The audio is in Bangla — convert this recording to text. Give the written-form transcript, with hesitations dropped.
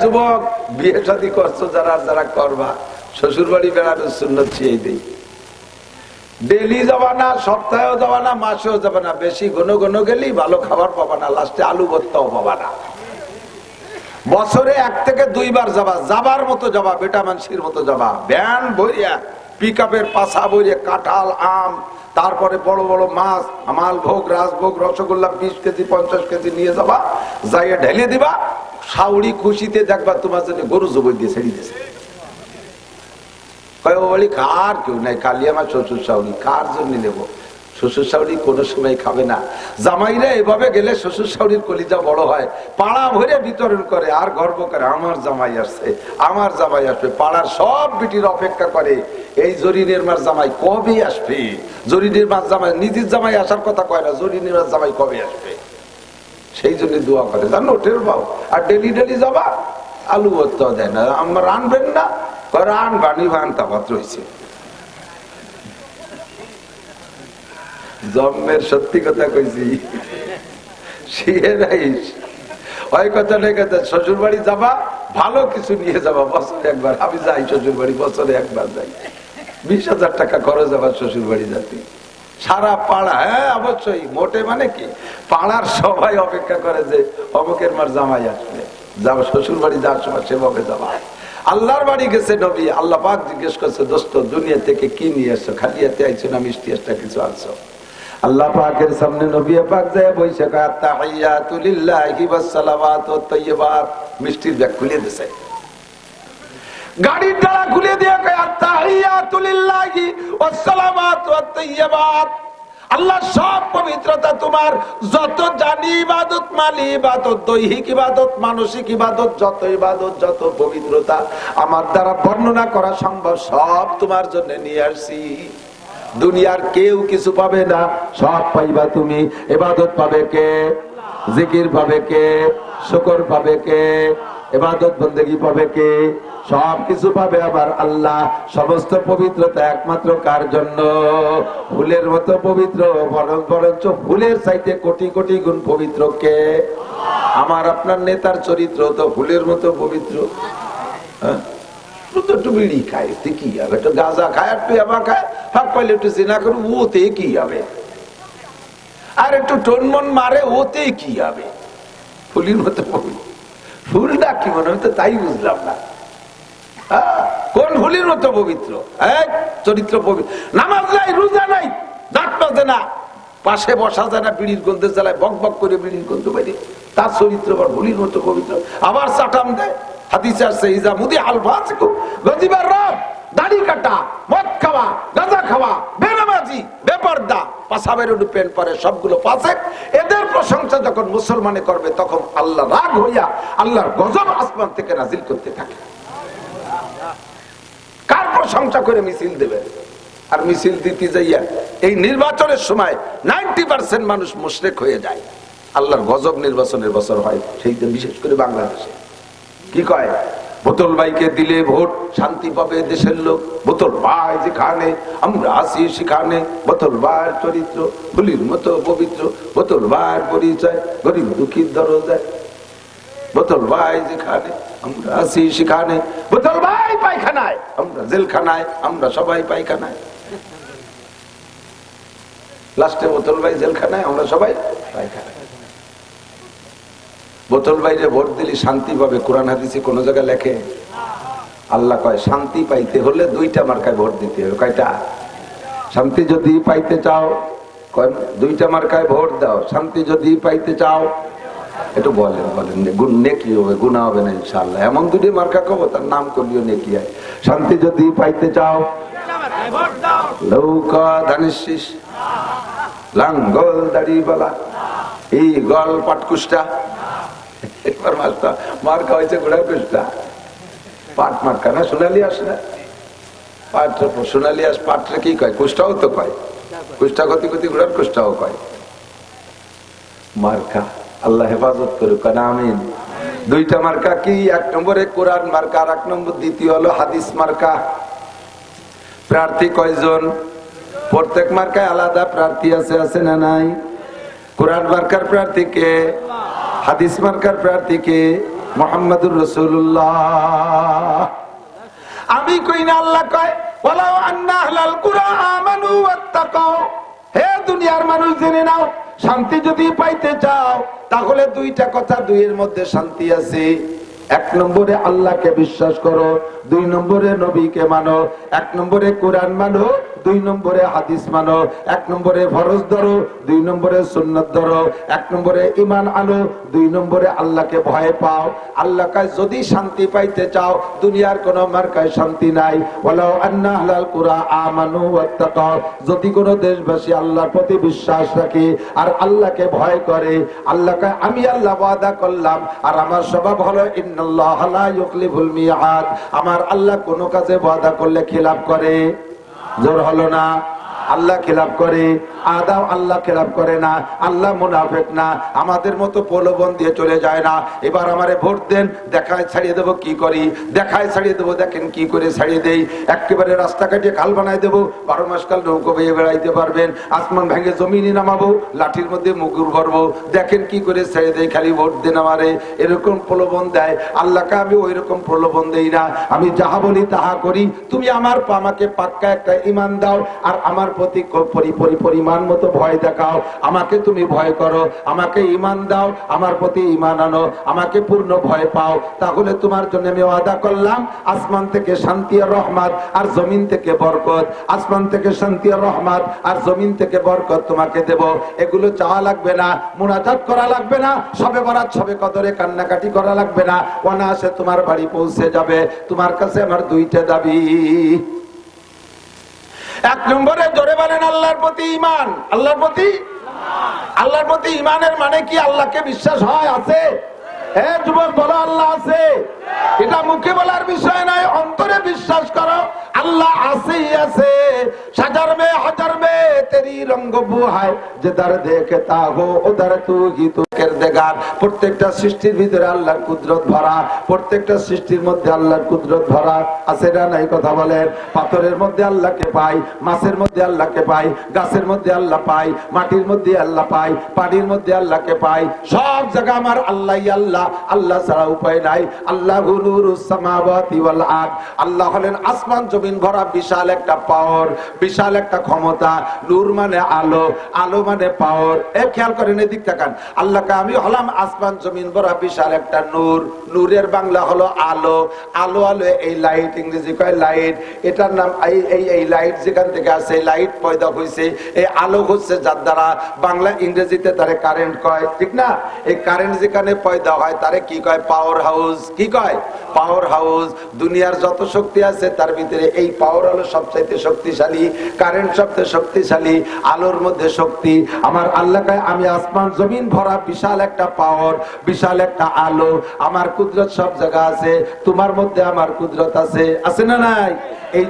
যুবক, বিয়ে শাদী করছো যারা যারা করবা, শ্বশুর বাড়ি বেড়ানোর সুন্নত চেয়ে দেই। ডেলি যাবা না, সপ্তাহেও যাবা না, মাসেও যাবা না। বেশি ঘন ঘন গেলেই ভালো খাবার পাবা না, লাস্টে আলু ভর্তাও পাবা না। বছরে 1 থেকে 2 বার যাবা, যাবার মতো যাবা, বেটা মানুষের মতো যাবা। ভ্যান ভরিয়া, পিক আপের পাশা ভরিয়া কাঁঠাল, আম, তারপরে বড় বড় মাছ, মাল ভোগ, রাজভোগ, রসগোল্লা 20 কেজি 50 কেজি নিয়ে যাবা, যাইয়া ঢেলে দিবা। শাউরি খুশিতে দেখবা তোমার জন্য গরু জবই দিয়ে ছেড়ে দিয়েছে। বলি কার কেউ নাই, কালি আমার শ্বশুর শাউরি, কার জন্য নেবো? শ্বশুর শাউরি কোনো সময় খাবে না। জামাইরা এভাবে গেলে শ্বশুর শাউরির কলিজা বড় হয়, পাড়া ভরে বিতরণ করে আর গর্ব করে, আমার জামাই আসছে, আমার জামাই আসবে। পাড়ার সব বিটির অপেক্ষা করে এই জরিনের মার জামাই কবে আসবে। জরিনের মার জামাই, নিজের জামাই আসার কথা কয় না, জরিনের মার জামাই কবে আসবে, সেই জন্য দোয়া করে। জানো টের পাও। আর ডেলি ডেলি যাবা, আলু ভর্তাও দেয় না। আমার রানবেন না, রান বানি ভান তাপাত রয়েছে। জন্মের সত্যি কথা কইছি, ওই কথা নেই কথা। শ্বশুর বাড়ি যাবা, ভালো কিছু নিয়ে যাবা, বছরে একবার। আমি যাই শ্বশুর বাড়ি, বছরে একবার যাই। 20,000 টাকা খরচ আবার শ্বশুর বাড়ি যাতে। সারা পাড়া, হ্যাঁ অবশ্যই, মোটে মানে কি, পাড়ার সবাই অপেক্ষা করে যে অমুকের মার জামাই আসবে। যাবো শ্বশুর বাড়ি যাওয়ার সময় সেভাবে যাবা। আল্লাহর বাড়ি গেছে নবী, আল্লাহ পাক জিজ্ঞেস করছে, দোস্ত দুনিয়া থেকে কি নিয়ে আসছো? খালি হাতে আইছো না মিষ্টি একটা কিছু আনছো? আল্লাহ পাকের সামনে নবী পাক যায় বইসা, আত-তাহিয়াতু লিল্লাহি ওয়াস সালাওয়াতু ওয়াত-তাইয়্যিবাত। মিষ্টির ব্যাগ খুলে দিয়েছে, গাড়ির ডালা খুলে দিয়ে কয়, আত-তাহিয়াতু লিল্লাহি ওয়াস সালাওয়াতু ওয়াত-তাইয়্যিবাত। আল্লাহ সব পবিত্রতা তোমার, যত জানি ইবাদত, মালি ইবাদত, দৈহিক ইবাদত, মানসিক ইবাদত, যত ইবাদত, যত পবিত্রতা আমার দ্বারা বর্ণনা করা সম্ভব, সব তোমার জন্য নিয়ে আসছি। দুনিয়ার কেউ কিছু পাবে না, সব পাইবা তুমি। ইবাদত পাবে কে? জিকির পাবে কে? শুকর পাবে কে? ইবাদত বন্দেগী পাবে কে? সব কিছু পাবে আবার আল্লাহ। সমস্ত পবিত্রতা একমাত্র কার জন্য? ফুলের মতো পবিত্র, বরঞ্চ ফুলের চাইতে কোটি কোটি গুণ পবিত্র কে? আমার আপনার নেতার চরিত্র তো ফুলের মতো পবিত্র। হ্যাঁ, একটু বিড়ি খায়, কি হবে? একটু গাঁজা খায়, একটু এবার খায়, ফাঁক পাইলে একটু জিনা করে, ওতে কি হবে? আর একটু টনমন মারে, ওতে কি হবে? ফুলের মতো পবিত্র। ফুলটা কি মনে হতো তাই বুঝলাম না। কোন ফুলের মতো পবিত্র? চরিত্র পবিত্র। নামাজ নাই, রোজা নাই, দাঁত বাজে না, পাশে বসা যায় না, বিড়ির গন্ধে জ্বালায়, বক বক করে বিড়ির গন্ধ বাইরে, তার চরিত্র আবার ফুলের মতো পবিত্র। আবার চাটাম দেয়, হাদিসে আসছে, ইজা মুদি আল ফাসিকু গজিবার রব, দাড়ি কাটা, মদ খাওয়া, গাঁজা খাওয়া, বেনামাজি, বেপরদা, পাশাবের প্যান্ট পরে, সবগুলো ফাসিক। এদের প্রশংসা যখন মুসলমানে করবে, তখন আল্লাহ রাগ হইয়া আল্লাহর গজব আসমান থেকে নাজিল করতে থাকে। কার প্রশংসা করে মিছিল দেবে? আর মিছিল দিতে যাইয়া এই নির্বাচনের সময় 90% মানুষ মুশরিক হয়ে যায়। আল্লাহর গজব নির্বাচনের বছর হয়, সেই বিশেষ করে বাংলাদেশে। কি কয়? বোতল ভাইকে দিলে ভোট, শান্তি পাবে দেশের লোক। বোতল ভাই যেখানে, আমরা আসি সেখানে। বোতল ভাইয়ের চরিত্র ফুলির মতো পবিত্র, বোতল ভাইয়ের পরিচয় গরিব দুঃখীর দরজায়। বোতল ভাই যেখানে, আমরা আসি সেখানে। বোতল ভাই পায়খানায়, আমরা জেলখানায়, আমরা সবাই পায়খানায়। লাস্টে বোতল ভাই জেলখানায়, আমরা সবাই পায়খানায়। বোতল বাইরে ভোট দিলে শান্তি পাবে, কোরআন হাদিসে কোন জায়গায় লেখে? আল্লাহ কয় শান্তি পাইতে হলে 2টা মার্কায় ভোট দিতে হবে। কয়টা? শান্তি যদি পাইতে চাও, 2টা মার্কায় ভোট দাও। শান্তি যদি পাইতে চাও, একটু বলেন নেকি হবে, গুনাহ হবে না ইনশাআল্লাহ। এমন 2টি মার্কা কব, তার নাম করলিও নেকি হয়। শান্তি যদি পাইতে চাও, নৌকা ধানের শীষ, লাঙ্গল দাড়িওয়ালা, এই গল পাটকুষ্টা। এবার মার্কা হয়েছে ঘোড়ার কুষ্টা, পাট মার্কা না, সোনালি আস না, পাট সোনালি আস। পাটরে কি কয়? কুষ্টাও তো কয়, কুষ্টা গতি গতি ঘোড়ার কুষ্টাও কয়। মার্কা আল্লাহ হেফাজত করুক, আমিন। 2টা মার্কা কি? 1 নম্বরে কোরআন মার্কা, আর 1 নম্বর দ্বিতীয় হলো হাদিস মার্কা। প্রার্থী কয়জন? প্রত্যেক মার্কায় আলাদা প্রার্থী আছে, আছে না নাই? কোরআন মার্কার প্রার্থী কে? হাদিস মার্কার প্রার্থী কে? মুহাম্মাদুর রাসূলুল্লাহ। আমি কই না, আল্লাহ কয় ওয়ালাউ আন্না আহলাল কুরা আমানু ওয়াত্তাকাও। হে দুনিয়ার মানুষ, জেনে নাও, শান্তি যদি পাইতে চাও তাহলে দুইটা কথা, দুইয়ের মধ্যে শান্তি আছে। এক নম্বরে আল্লাহকে বিশ্বাস করো, দুই নম্বরে নবীকে মানো। এক নম্বরে কোরআন মানো, দুই নম্বরে হাদিস মানো। এক নম্বরে ফরজ ধরো, দুই নম্বরে সুন্নাত ধরো। এক নম্বরে ঈমান আনো, দুই নম্বরে আল্লাহকে ভয় পাও। আল্লাহ কয় যদি শান্তি পাইতে চাও, দুনিয়ার কোন মার্কায় শান্তি নাই। ওয়ালাউ আন্না আহলাল কুরা আমানু ওয়াত্তাকাও, যদি কোন দেশবাসী আল্লাহর প্রতি বিশ্বাস রাখে আর আল্লাহকে ভয় করে, আল্লাহ কয় আমি আল্লাহ ওয়াদা করলাম, আর আমার স্বভাব হলো ইন্নাল্লাহা লা ইউখলিফুল মিআদ, আমার আল্লাহ কোন কাজে ওয়াদা করলে খিলাফ করে। জোর হলো না? আল্লাহ খিলাফ করে, আদাও আল্লাহ খিলাফ করে না। আল্লাহ মুনাফিক না, আমাদের মতো প্রলোভন দিয়ে চলে যায় না। এবার আমারে ভোট দেন, দেখায় ছাড়িয়ে দেবো কি করি, দেখায় ছাড়িয়ে দেবো, দেখেন কি করে ছাড়িয়ে দেই। একেবারে রাস্তা কাটিয়ে খাল বানাই দেবো, 12 মাস কাল নৌকো বেয়ে বেড়াইতে পারবেন। আসমান ভেঙে জমিনে নামাবো, লাঠির মধ্যে মুগুর ভরবো, দেখেন কি করে ছেড়ে দেই, খালি ভোট দেন আমারে। এরকম প্রলোভন দেয়। আল্লাহকে আমি ওই রকম প্রলোভন দেই না, আমি যাহা বলি তাহা করি। তুমি আমাকে পাক্কা একটা ঈমান দাও, আর আমার প্রতি পরিমাণ মতো ভয় দেখাও। আমাকে তুমি ভয় করো, আমাকে ঈমান দাও, আমার প্রতি ঈমান আনো, আমাকে পূর্ণ ভয় পাও। তাহলে তোমার জন্য আমি ওয়াদা করলাম, আসমান থেকে শান্তি আর রহমত, আর জমিন থেকে বরকত। আসমান থেকে শান্তি আর রহমত, আর জমিন থেকে বরকত তোমাকে দেব। এগুলো চাওয়া লাগবে না, মুনাজাত করা লাগবে না, সবে বরাত সবে কদরে কান্নাকাটি করা লাগবে না। অনায়াসে তোমার বাড়ি পৌঁছে যাবে। তোমার কাছে আমার দুইটা দাবি। এক নম্বরে জোরে বলেন আল্লাহর প্রতি ঈমান। আল্লাহর প্রতি ঈমানের মানে কি? আল্লাহকে বিশ্বাস হয়, আছে? হ্যাঁ যুবক বলো, আল্লাহ আছে। এটা মুখে বলার বিষয় নয়, অন্তরে বিশ্বাস করো আল্লাহ আছেই আছে। সাজার মে হাজার মে তেরি রঙ্গ বুহায়, যেদার দেখতা হো উধার তু হি তু কের দেগার। প্রত্যেকটা সৃষ্টির ভিতরে আল্লাহর কুদরত ভরা, প্রত্যেকটা সৃষ্টির মধ্যে আল্লাহর কুদরত ভরা আছে না নাই? কথা বলেন। পাথরের মধ্যে আল্লাহকে পাই, মাছের মধ্যে আল্লাহকে পাই, গাছের মধ্যে আল্লাহ পাই, মাটির মধ্যে আল্লাহ পাই, পানির মধ্যে আল্লাহকে পাই। সব জায়গা আমার আল্লাহ আল্লাহ, আল্লাহ ছাড়া উপায় নাই। আল্লাহু নূরুস সামাওয়াতি ওয়াল আরদ, আল্লাহ হলেন আসমান জমিন ভরা বিশাল একটা পাওয়ার, বিশাল একটা ক্ষমতা। নূর মানে আলো, আলো মানে পাওয়ার। খেয়াল করেন, এদিক তাকান। আল্লাহকে আমি হলাম আসমান জমিন ভরা বিশাল একটা নূর। নূরের বাংলা হলো আলো। আলো আলো, এই লাইট, ইংরেজি কয় লাইট। এটার নাম এই লাইট যেখান থেকে আসে, লাইট পয়দা হয়েছে। এই আলো হচ্ছে যার দ্বারা বাংলা ইংরেজিতে তারে কারেন্ট কয়, ঠিক না? এই কারেন্ট যেখানে পয়দা হয় তারে কি কয়? Power house. কি কয়? Power house. দুনিয়ার যত শক্তি আছে তার ভিতরে এই পাওয়ার হলো সবচাইতে শক্তিশালী। কারেন্ট সবচেয়ে শক্তিশালী, আলোর মধ্যে শক্তি। আমার আল্লাহ কয় আমি আসমান জমিন ভরা বিশাল একটা পাওয়ার, বিশাল একটা আলো। আমার কুদরত সব জায়গা আছে, তোমার মধ্যে আমার কুদরত আছে, আছে না নাই? এই